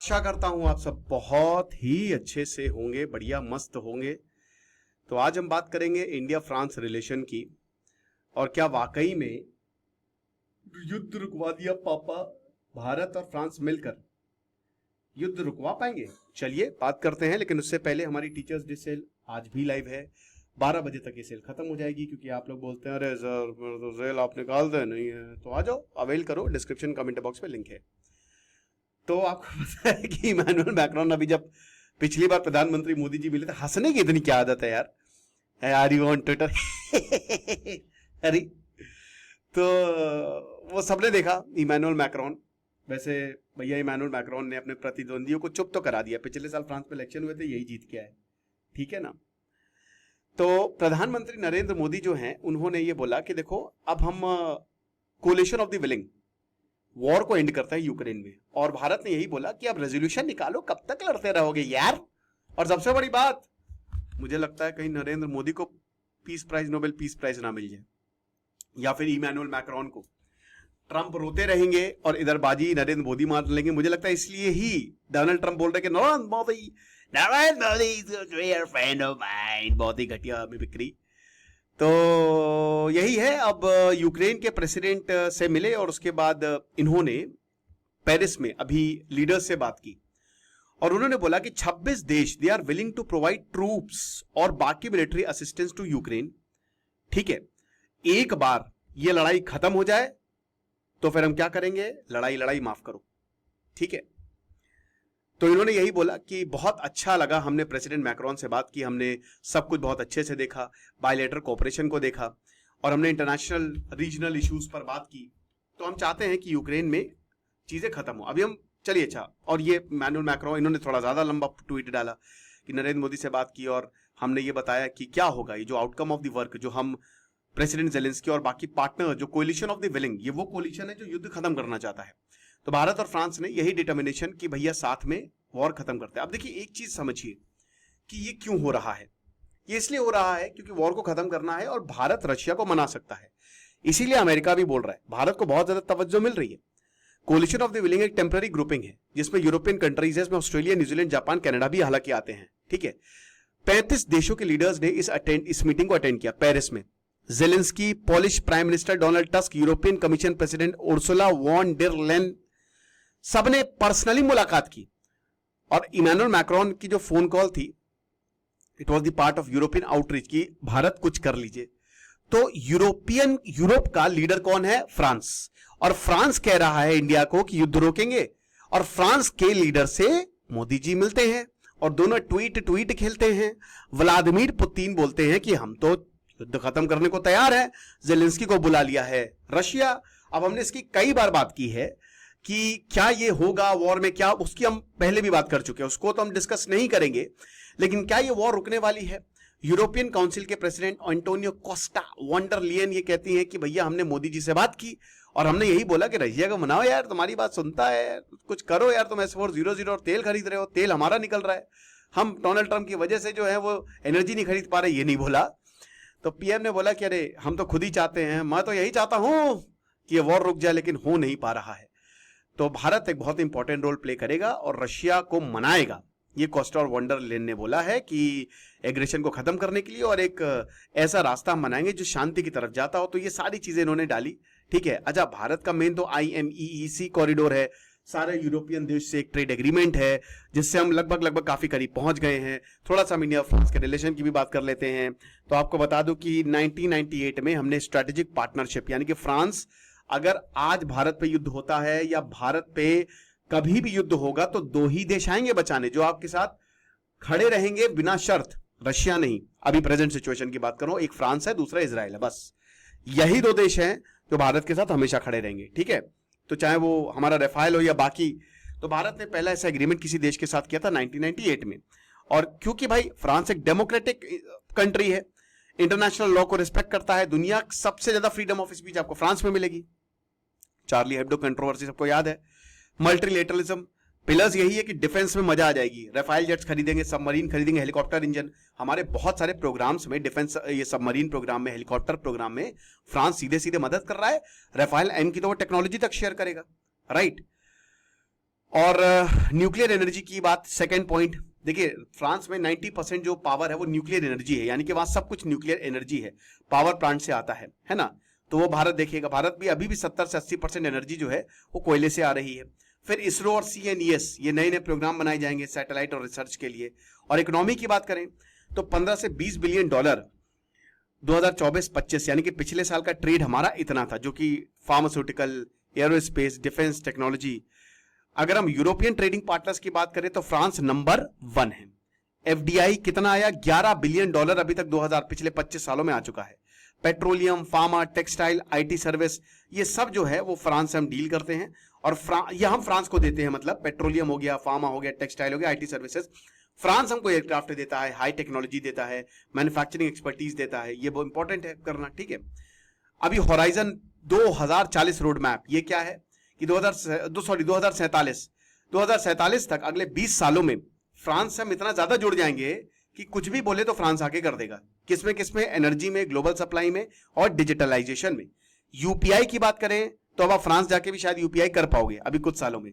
आशा करता हूं आप सब बहुत ही अच्छे से होंगे, बढ़िया मस्त होंगे। तो आज हम बात करेंगे इंडिया फ्रांस रिलेशन की और क्या वाकई में युद्ध रुकवा दिया पापा, भारत और फ्रांस मिलकर युद्ध रुकवा पाएंगे। चलिए बात करते हैं, लेकिन उससे पहले हमारी टीचर्स डे सेल आज भी लाइव है। 12 बजे तक ये सेल खत्म हो जाएगी, क्योंकि आप लोग बोलते हैं अरे सर तो सेल आप निकाल दे, नहीं है तो आ जाओ, अवेल करो, डिस्क्रिप्शन कमेंट बॉक्स में लिंक है। तो आपको पता है कि इमैनुअल मैक्रोन अभी जब पिछली बार प्रधानमंत्री मोदी जी मिले थे, हंसने की इतनी क्या आदत है यार यू ऑन ट्विटर अरे तो वो सबने देखा इमैनुअल मैक्रोन। वैसे भैया इमैनुअल मैक्रोन ने अपने प्रतिद्वंदियों को चुप तो करा दिया। पिछले साल फ्रांस में इलेक्शन हुए थे, यही जीत के आए, ठीक है ना। तो प्रधानमंत्री नरेंद्र मोदी जो हैं उन्होंने ये बोला कि देखो अब हम collision of the willing war को एंड करता है यूक्रेन में, और भारत ने यही बोला कि अब रेजोल्यूशन निकालो, कब तक लड़ते रहोगे यार। और सबसे बड़ी बात, मुझे लगता है कहीं नरेंद्र मोदी को peace prize, Nobel peace prize ना मिल जाए, या फिर इमैनुअल मैक्रोन को। ट्रंप रोते रहेंगे और इधर बाजी नरेंद्र मोदी मार लेंगे। मुझे लगता है इसलिए ही डोनाल्ड ट्रंप बोल रहे कि Narendra Modi is a dear friend of mine, बहुत ही घटिया बिक्री। तो यही है, अब यूक्रेन के प्रेसिडेंट से मिले और उसके बाद इन्होंने पेरिस में अभी लीडर्स से बात की और उन्होंने बोला कि 26 देश they are willing to provide troops और बाकी मिलिट्री असिस्टेंस टू यूक्रेन। ठीक है, एक बार ये लड़ाई खत्म हो जाए तो फिर हम क्या करेंगे, लड़ाई माफ करो, ठीक है। तो इन्होंने यही बोला कि बहुत अच्छा लगा, हमने प्रेसिडेंट मैक्रोन से बात की, हमने सब कुछ बहुत अच्छे से देखा, बायलैटरल कोऑपरेशन को देखा और हमने इंटरनेशनल रीजनल इश्यूज पर बात की। तो हम चाहते हैं कि यूक्रेन में चीजें खत्म हो। अभी हम चलिए अच्छा, और ये इमैनुअल मैक्रोन इन्होंने थोड़ा ज्यादा लंबा ट्वीट डाला कि नरेंद्र मोदी से बात की और हमने ये बताया कि क्या होगा, ये जो आउटकम ऑफ द वर्क जो हम प्रेसिडेंट जेलेंस्की और बाकी पार्टनर, जो कोलिशन ऑफ द विलिंग, ये वो कोलिशन है जो युद्ध खत्म करना चाहता है। तो भारत और फ्रांस ने यही डिटर्मिनेशन कि भैया साथ में वॉर खत्म करते हैं। अब देखिए एक चीज समझिए कि ये क्यों हो रहा है। ये इसलिए हो रहा है क्योंकि वॉर को खत्म करना है और भारत रशिया को मना सकता है, इसीलिए अमेरिका भी बोल रहा है। भारत को बहुत ज्यादा तवज्जो मिल रही है। कोलिशन ऑफ द विलिंग एक टेम्पररी ग्रुपिंग है जिसमें यूरोपियन कंट्रीज है, इसमें ऑस्ट्रेलिया, न्यूजीलैंड, जापान, कनाडा भी हालांकि आते हैं, ठीक है। 35 देशों के लीडर्स ने इस मीटिंग को अटेंड किया पेरिस में। Zelensky, Polish prime minister Donald Tusk, European Commission president Ursula von der Leyen, सबने पर्सनली मुलाकात की। और इमैनुअल मैक्रोन की जो फोन कॉल थी, it was the part of European outreach की भारत कुछ कर लीजिए। तो यूरोप का लीडर कौन है, फ्रांस, और फ्रांस कह रहा है इंडिया को कि युद्ध रोकेंगे, और फ्रांस के लीडर से मोदी जी मिलते हैं और दोनों ट्वीट खेलते हैं। व्लादिमीर पुतिन बोलते हैं कि हम तो युद्ध खत्म करने को तैयार है, जेलेंस्की को बुला लिया है रशिया। अब हमने इसकी कई बार बात की है कि क्या ये होगा वॉर में, क्या, उसकी हम पहले भी बात कर चुके हैं, उसको तो हम डिस्कस नहीं करेंगे, लेकिन क्या ये वॉर रुकने वाली है। यूरोपियन काउंसिल के प्रेसिडेंट एंटोनियो कोस्टा वॉन्डर लियन ये कहती हैं कि भैया हमने मोदी जी से बात की और हमने यही बोला कि रशिया को मनाओ यार, तुम्हारी बात सुनता है, कुछ करो यार, तुम S-400 और तेल खरीद रहे हो, तेल हमारा निकल रहा है, हम डोनाल्ड ट्रंप की वजह से जो है वो एनर्जी नहीं खरीद पा रहे, ये नहीं बोला। तो पीएम ने बोला कि अरे हम तो खुद ही चाहते हैं, मैं तो यही चाहता हूं कि ये वॉर रुक जाए, लेकिन हो नहीं पा रहा है। तो भारत एक बहुत इंपॉर्टेंट रोल प्ले करेगा और रशिया को मनाएगा। ये कोस्टा और वॉन्डर लेन ने बोला है कि एग्रेशन को खत्म करने के लिए और एक ऐसा रास्ता हम बनाएंगे जो शांति की तरफ जाता हो। तो ये सारी चीजें इन्होंने डाली, ठीक है। अच्छा, भारत का मेन तो IMEEC कॉरिडोर है, सारे यूरोपियन देश से एक ट्रेड एग्रीमेंट है जिससे हम लगभग काफी करीब पहुंच गए हैं। थोड़ा सा हम इंडिया फ्रांस के रिलेशन की भी बात कर लेते हैं। तो आपको बता दूं कि 1998 में हमने स्ट्रेटेजिक पार्टनरशिप, यानी कि फ्रांस अगर आज भारत पे युद्ध होता है या भारत पे कभी भी युद्ध होगा तो दो ही देश आएंगे बचाने, जो आपके साथ खड़े रहेंगे बिना शर्त, रशिया नहीं। अभी प्रेजेंट सिचुएशन की बात करो, एक फ्रांस है, दूसरा इजराइल है, बस यही दो देश हैं जो भारत के साथ हमेशा खड़े रहेंगे, ठीक है। तो चाहे वो हमारा रेफाइल हो या बाकी, तो भारत ने पहला ऐसा एग्रीमेंट किसी देश के साथ किया था 1998 में। और क्योंकि भाई फ्रांस एक डेमोक्रेटिक कंट्री है, इंटरनेशनल लॉ को रिस्पेक्ट करता है, दुनिया सबसे ज्यादा फ्रीडम ऑफ स्पीच आपको फ्रांस में मिलेगी। चार्ली हेब्डो कंट्रोवर्सी सबको याद है। मल्टीलेटरलिज्म, पिलर्स यही है कि डिफेंस में मजा आ जाएगी, राफेल जेट्स खरीदेंगे, सबमरीन खरीदेंगे, हेलीकॉप्टर इंजन, हमारे बहुत सारे प्रोग्राम्स में, डिफेंस ये सबमरीन प्रोग्राम में, हेलीकॉप्टर प्रोग्राम में फ्रांस सीधे सीधे मदद कर रहा है। राफेल एम की तो वो टेक्नोलॉजी तक शेयर करेगा, राइट। और न्यूक्लियर एनर्जी की बात, सेकेंड पॉइंट, देखिए फ्रांस में 90% जो पावर है वो न्यूक्लियर एनर्जी है, यानी कि वहां सब कुछ न्यूक्लियर एनर्जी है, पावर प्लांट से आता है ना। तो वो भारत देखिएगा, भारत भी अभी भी 70 से 80% एनर्जी जो है वो कोयले से आ रही है। फिर इसरो और CNES ये नए नए प्रोग्राम बनाए जाएंगे सैटेलाइट और रिसर्च के लिए। और इकोनॉमी की बात करें तो 15 से 20 बिलियन डॉलर 2024-25 यानी कि पिछले साल का ट्रेड हमारा इतना था, जो कि फार्मास्यूटिकल, एरोस्पेस, डिफेंस टेक्नोलॉजी। अगर हम यूरोपियन ट्रेडिंग पार्टनर्स की बात करें तो फ्रांस नंबर 1 है। FDI कितना आया, 11 बिलियन डॉलर अभी तक 2000 पिछले 25 सालों में आ चुका है। Petroleum, pharma, textile, IT service, ये सब जो है वो फ्रांस से हम डील करते हैं और ये हम फ्रांस को देते हैं। मतलब पेट्रोलियम हो गया, फार्मा हो गया, टेक्सटाइल हो गया, IT सर्विसेज, फ्रांस हमको एयरक्राफ्ट देता है, हाई टेक्नोलॉजी देता है, मैन्युफैक्चरिंग एक्सपर्टीज देता है। ये बहुत इंपॉर्टेंट है करना, ठीक है। अभी होराइजन 2040 रोड मैप, ये क्या है कि 2047 तक अगले 20 सालों में फ्रांस से हम इतना ज्यादा जुड़ जाएंगे कि कुछ भी बोले तो फ्रांस आगे कर देगा। किसमें किसमें, एनर्जी में, ग्लोबल सप्लाई में और डिजिटलाइजेशन में। UPI की बात करें तो अब आप फ्रांस जाके भी शायद UPI कर पाओगे अभी कुछ सालों में।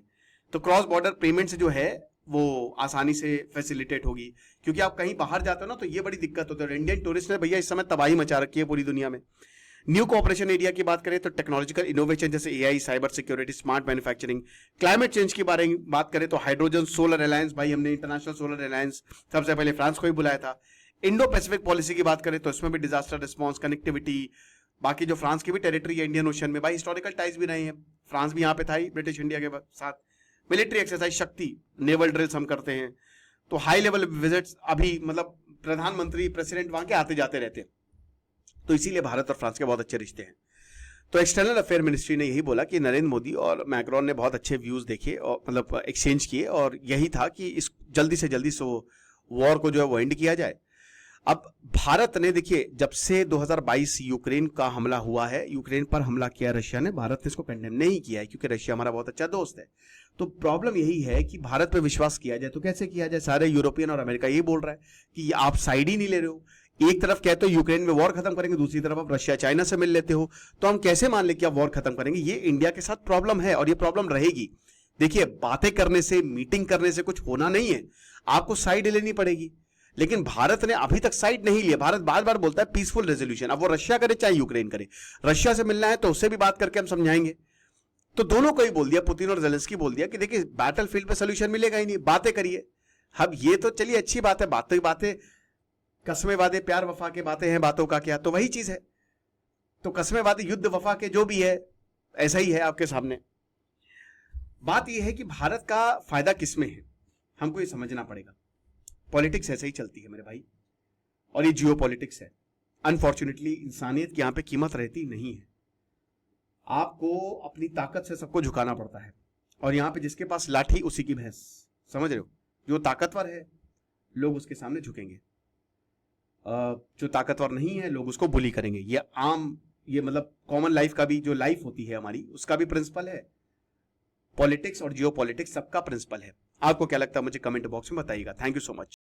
तो क्रॉस बॉर्डर पेमेंट जो है वो आसानी से फैसिलिटेट होगी, क्योंकि आप कहीं बाहर जाते हो ना तो ये बड़ी दिक्कत होती है। इंडियन टूरिस्ट ने भैया इस समय तबाही मचा रखी है पूरी दुनिया में। न्यू कोऑपरेशन एरिया की बात करें तो टेक्नोलॉजिकल इनोवेशन जैसे AI, cyber security, smart manufacturing. Climate change की बारे में बात करें तो हाइड्रोजन, सोलर अलायंस, भाई हमने इंटरनेशनल सोलर अलायंस सबसे पहले फ्रांस को ही बुलाया था। इंडो पैसिफिक पॉलिसी की बात करें तो इसमें भी डिजास्टर रिस्पॉन्स, कनेक्टिविटी, बाकी जो फ्रांस की भी टेरिटरी है इंडियन ओशन में, भाई हिस्टोरिकल टाइज भी रहे हैं, फ्रांस भी यहाँ पे था ही ब्रिटिश इंडिया के साथ। मिलिट्री एक्सरसाइज, शक्ति, नेवल ड्रिल्स हम करते हैं। तो हाई लेवल विजिट्स, अभी मतलब प्रधानमंत्री, प्रेसिडेंट वहां के आते जाते रहते हैं। तो इसीलिए भारत और फ्रांस के बहुत अच्छे रिश्ते हैं। तो एक्सटर्नल अफेयर मिनिस्ट्री ने यही बोला कि नरेंद्र मोदी और मैक्रोन ने बहुत अच्छे व्यूज देखे और मतलब एक्सचेंज किए, और यही था कि इस जल्दी से जल्दी वॉर को जो है वो एंड किया जाए। अब भारत ने, देखिए जब से 2022 यूक्रेन का हमला हुआ है, यूक्रेन पर हमला किया रशिया ने, भारत ने इसको कंडेम नहीं किया है क्योंकि रशिया हमारा बहुत अच्छा दोस्त है। तो प्रॉब्लम यही है कि भारत पे विश्वास किया जाए तो कैसे किया जाए। सारे यूरोपियन और अमेरिका यही बोल रहा है कि आप साइड ही नहीं ले रहे हो। एक तरफ कहते हो यूक्रेन में वॉर खत्म करेंगे, दूसरी तरफ आप रशिया चाइना से मिल लेते हो, तो हम कैसे मान ले कि आप वॉर खत्म करेंगे। ये इंडिया के साथ प्रॉब्लम है और ये प्रॉब्लम रहेगी। देखिए बातें करने से, मीटिंग करने से कुछ होना नहीं है, आपको साइड लेनी पड़ेगी। लेकिन भारत ने अभी तक साइड नहीं लिया। भारत बार बार बोलता है पीसफुल रेजोल्यूशन, अब वो रशिया करे चाहे यूक्रेन करे। रशिया से मिलना है तो उससे भी बात करके हम समझाएंगे। तो दोनों को ही बोल दिया, पुतिन और जेलेंस्की बोल दिया कि देखिए बैटल फील्ड पे सोल्यूशन मिलेगा ही नहीं, बातें करिए। अब ये तो चलिए अच्छी बात है, बातें कस्में वादे प्यार वफा के बातें हैं, बातों का क्या, तो वही चीज है। तो कस्में वादे युद्ध वफा के जो भी है ऐसा ही है आपके सामने। बात यह है कि भारत का फायदा किसमें है, हमको ये समझना पड़ेगा। पॉलिटिक्स ऐसे ही चलती है मेरे भाई, और ये जियो पॉलिटिक्स है। अनफॉर्चुनेटली इंसानियत की यहां पे कीमत रहती नहीं है। आपको अपनी ताकत से सबको झुकाना पड़ता है, और यहां पे जिसके पास लाठी उसी की भैंस, समझ रहे हो। जो ताकतवर है लोग उसके सामने झुकेंगे, जो ताकतवर नहीं है लोग उसको बुली करेंगे। ये आम, ये मतलब कॉमन लाइफ का भी, जो लाइफ होती है हमारी, उसका भी प्रिंसिपल है। पॉलिटिक्स और जियो पॉलिटिक्स सबका प्रिंसिपल है। आपको क्या लगता है मुझे कमेंट बॉक्स में बताइएगा। Thank you so much.